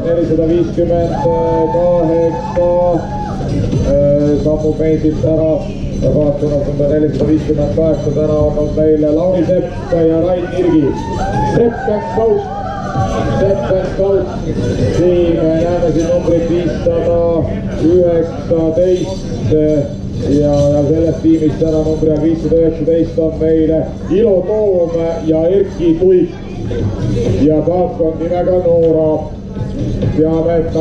458 sammub meisilt ära ja kaotsunas number 458 täna olnud meile Lauri Sepp ja Rain Irgi. Sepp läks kaut. Siin näeme siin numbrit 519 ja sellest tiimist täna numbriga 519 on meile Ilo Toom ja Erki Tuik ja saatkond nimega Noora. Teame, et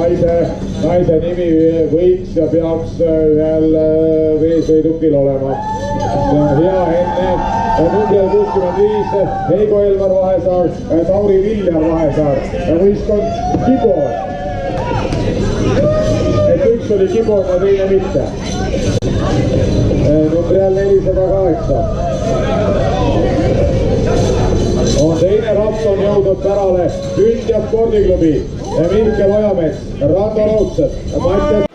naise nimi võiks ja peaks ühel veesõidukil olema. Hea enne numbril 65 Heigo Elmar Vahesaar, Tauri Viljar Vahesaar ja võistkond Kibor. Et üks oli Kibor ja teine mitte. Numbril 408. On teine raps on jõudnud pärale Kündia spordiklubi Mihkel Ojamets, Rando Raudsepp, Mattias